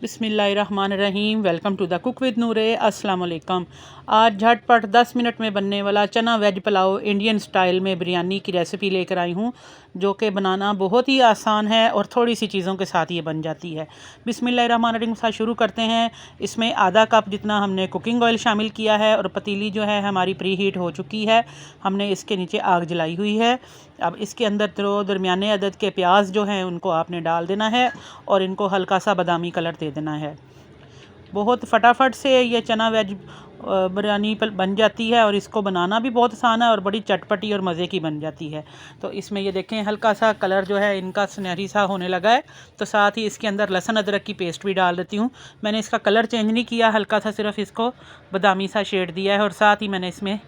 बिस्मिल्लाहिर्रहमानिर्रहीम। Welcome to the cook with Noore. अस्सलाम वालेकुम। आज झटपट 10 मिनट में बनने वाला चना वेज पुलाव इंडियन स्टाइल में बिरयानी की रेसिपी लेकर आई हूँ, जो कि बनाना बहुत ही आसान है और थोड़ी सी चीज़ों के साथ ये बन जाती है। बिस्मिल्लाहिर्रहमानिर्रहीम साथ शुरू करते हैं। इसमें आधा कप जितना हमने कुकिंग ऑयल शामिल किया है और पतीली जो है हमारी प्री हीट हो चुकी है। हमने इसके नीचे आग जलाई हुई है। अब इसके अंदर तो दरमियाने अदद के प्याज जो हैं उनको आपने डाल देना है और इनको हल्का सा बादामी कलर दे देना है। बहुत फटाफट से ये चना वेज बिरयानी बन जाती है और इसको बनाना भी बहुत आसान है और बड़ी चटपटी और मज़े की बन जाती है। तो इसमें ये देखें हल्का सा कलर जो है इनका सुनहरी सा होने लगा है, तो साथ ही इसके अंदर लहसुन अदरक की पेस्ट भी डाल देती हूँ। मैंने इसका कलर चेंज नहीं किया, हल्का सा सिर्फ इसको बादामी सा शेड दिया है। और साथ ही मैंने इसमें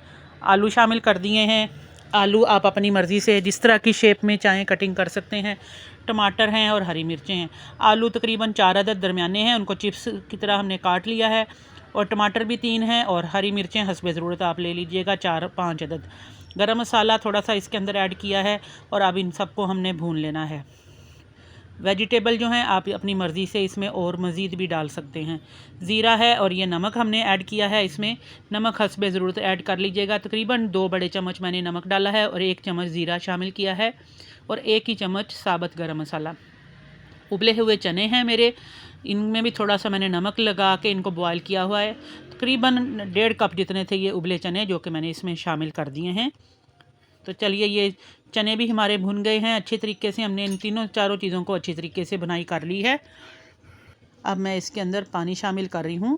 आलू शामिल कर दिए हैं। आलू आप अपनी मर्ज़ी से जिस तरह की शेप में चाहें कटिंग कर सकते हैं। टमाटर हैं और हरी मिर्चें हैं। आलू तकरीबन 4 अदद दरमियाने हैं, उनको चिप्स की तरह हमने काट लिया है। और टमाटर भी 3 हैं और हरी मिर्चें हस्बे ज़रूरत आप ले लीजिएगा 4-5 अदद। गरम मसाला थोड़ा सा इसके अंदर ऐड किया है और अब इन सबको हमने भून लेना है। वेजिटेबल जो हैं आप अपनी मर्ज़ी से इसमें और मज़ीद भी डाल सकते हैं। ज़ीरा है और ये नमक हमने ऐड किया है। इसमें नमक हस्बे ज़रूरत ऐड कर लीजिएगा। तकरीबन 2 बड़े चम्मच मैंने नमक डाला है और 1 चम्मच ज़ीरा शामिल किया है और 1 ही चम्मच साबुत गरम मसाला। उबले हुए चने हैं मेरे, इनमें भी थोड़ा सा मैंने नमक लगा के इनको बॉयल किया हुआ है। तकरीबन 1.5 कप जितने थे ये उबले चने, जो कि मैंने इसमें शामिल कर दिए हैं। तो चलिए ये चने भी हमारे भुन गए हैं अच्छे तरीके से। हमने इन तीनों चारों चीज़ों को अच्छी तरीके से बुनाई कर ली है। अब मैं इसके अंदर पानी शामिल कर रही हूँ।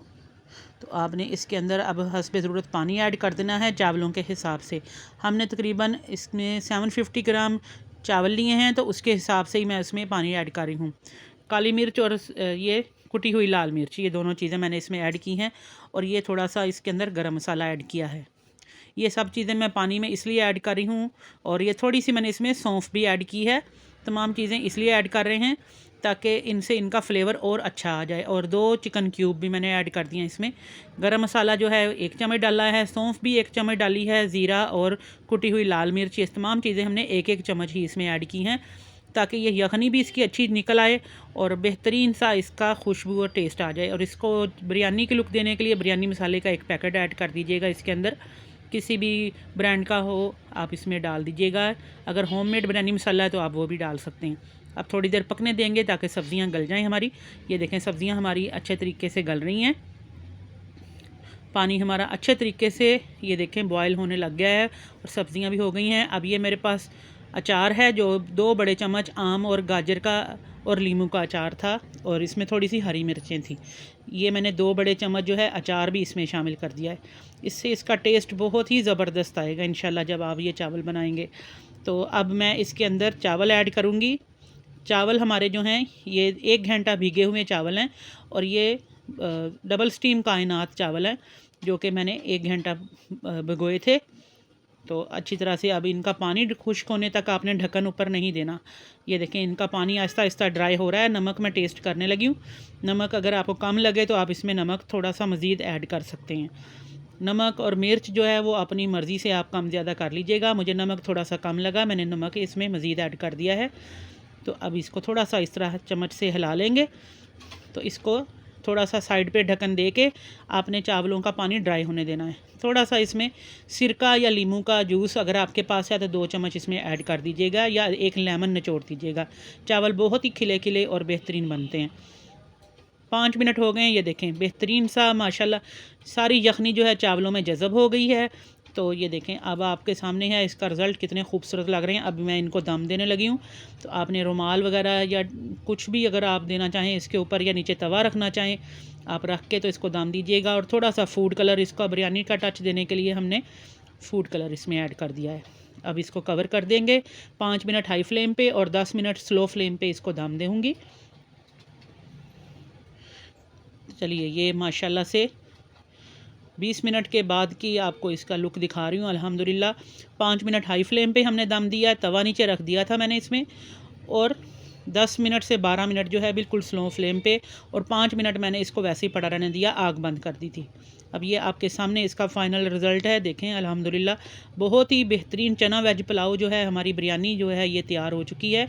तो आपने इसके अंदर अब हस्बे ज़रूरत पानी ऐड कर देना है चावलों के हिसाब से। हमने तकरीबन इसमें 750 ग्राम चावल लिए हैं, तो उसके हिसाब से ही मैं इसमें पानी ऐड कर रही हूँ। काली मिर्च और ये कुटी हुई लाल मिर्च, ये दोनों चीज़ें मैंने इसमें ऐड की हैं और ये थोड़ा सा इसके अंदर गरम मसाला ऐड किया है। ये सब चीज़ें मैं पानी में इसलिए ऐड कर रही हूँ और ये थोड़ी सी मैंने इसमें सौंफ भी ऐड की है। तमाम चीज़ें इसलिए ऐड कर रहे हैं ताकि इनसे इनका फ्लेवर और अच्छा आ जाए। और 2 चिकन क्यूब भी मैंने ऐड कर दिए हैं इसमें। गरम मसाला जो है 1 चम्मच डाला है, सौंफ भी 1 चम्मच डाली है, ज़ीरा और कुटी हुई लाल मिर्च, ये तमाम चीज़ें हमने 1-1 चम्मच ही इसमें ऐड की हैं ताकि ये यखनी भी इसकी अच्छी निकल आए और बेहतरीन सा इसका खुशबू और टेस्ट आ जाए। और इसको बिरयानी की लुक देने के लिए बिरयानी मसाले का 1 पैकेट ऐड कर दीजिएगा इसके अंदर, किसी भी ब्रांड का हो आप इसमें डाल दीजिएगा। अगर होममेड बिरयानी मसाला है तो आप वो भी डाल सकते हैं। अब थोड़ी देर पकने देंगे ताकि सब्ज़ियां गल जाएं हमारी। ये देखें सब्ज़ियां हमारी अच्छे तरीके से गल रही हैं। पानी हमारा अच्छे तरीके से ये देखें बॉयल होने लग गया है और सब्ज़ियां भी हो गई हैं। अब ये मेरे पास अचार है जो 2 बड़े चम्मच आम और गाजर का और लीमू का अचार था और इसमें थोड़ी सी हरी मिर्चें थी। ये मैंने 2 बड़े चम्मच जो है अचार भी इसमें शामिल कर दिया है। इससे इसका टेस्ट बहुत ही ज़बरदस्त आएगा इंशाल्लाह जब आप ये चावल बनाएंगे। तो अब मैं इसके अंदर चावल ऐड करूँगी। चावल हमारे जो हैं ये 1 घंटा भीगे हुए चावल हैं और ये डबल स्टीम कायनात चावल हैं जो कि मैंने 1 घंटा भिगोए थे। तो अच्छी तरह से अब इनका पानी खुश्क होने तक आपने ढक्कन ऊपर नहीं देना। ये देखें इनका पानी आहिस्ता आहिस्ता ड्राई हो रहा है। नमक मैं टेस्ट करने लगी हूँ। नमक अगर आपको कम लगे तो आप इसमें नमक थोड़ा सा मज़ीद ऐड कर सकते हैं। नमक और मिर्च जो है वो अपनी मर्ज़ी से आप कम ज़्यादा कर लीजिएगा। मुझे नमक थोड़ा सा कम लगा, मैंने नमक इसमें मज़ीद ऐड कर दिया है। तो अब इसको थोड़ा सा इस तरह चम्मच से हिला लेंगे। तो इसको थोड़ा सा साइड पे ढक्कन दे के आपने चावलों का पानी ड्राई होने देना है। थोड़ा सा इसमें सिरका या लीमू का जूस अगर आपके पास है तो 2 चम्मच इसमें ऐड कर दीजिएगा या 1 लेमन निचोड़ दीजिएगा। चावल बहुत ही खिले खिले और बेहतरीन बनते हैं। 5 मिनट हो गए हैं, ये देखें बेहतरीन सा माशाल्लाह सारी यखनी जो है चावलों में जज़ब हो गई है। तो ये देखें अब आपके सामने है इसका रिज़ल्ट, कितने खूबसूरत लग रहे हैं। अब मैं इनको दम देने लगी हूँ। तो आपने रुमाल वगैरह या कुछ भी अगर आप देना चाहें इसके ऊपर या नीचे तवा रखना चाहें आप रख के तो इसको दम दीजिएगा। और थोड़ा सा फूड कलर इसका बिरयानी का टच देने के लिए हमने फूड कलर इसमें ऐड कर दिया है। अब इसको कवर कर देंगे 5 मिनट हाई फ्लेम पे और 10 मिनट स्लो फ्लेम पे इसको दम दूँगी। चलिए ये माशाल्लाह से 20 मिनट के बाद की आपको इसका लुक दिखा रही हूँ। अल्हम्दुलिल्लाह 5 मिनट हाई फ्लेम पे हमने दम दिया है, तवा नीचे रख दिया था मैंने इसमें। और 10 मिनट से 12 मिनट जो है बिल्कुल स्लो फ्लेम पे और 5 मिनट मैंने इसको वैसे ही पड़ा रहने दिया, आग बंद कर दी थी। अब ये आपके सामने इसका फ़ाइनल रिज़ल्ट है। देखें अल्हम्दुलिल्लाह बहुत ही बेहतरीन चना वेज पुलाव जो है हमारी बिरयानी जो है ये तैयार हो चुकी है।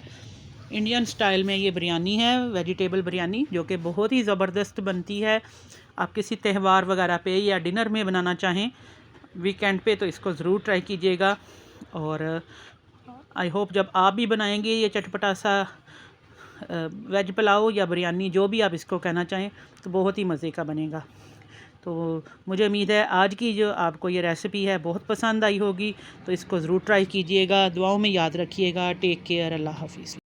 इंडियन स्टाइल में ये बिरयानी है, वेजिटेबल बिरयानी, जो कि बहुत ही ज़बरदस्त बनती है। आप किसी त्यौहार वगैरह पे या डिनर में बनाना चाहें वीकेंड पे तो इसको ज़रूर ट्राई कीजिएगा। और आई होप जब आप भी बनाएंगे ये चटपटा सा वेज पुलाव या बिरयानी, जो भी आप इसको कहना चाहें, तो बहुत ही मज़े का बनेगा। तो मुझे उम्मीद है आज की जो आपको ये रेसिपी है बहुत पसंद आई होगी, तो इसको ज़रूर ट्राई कीजिएगा। दुआओं में याद रखिएगा। Take care. अल्लाह हाफिज़।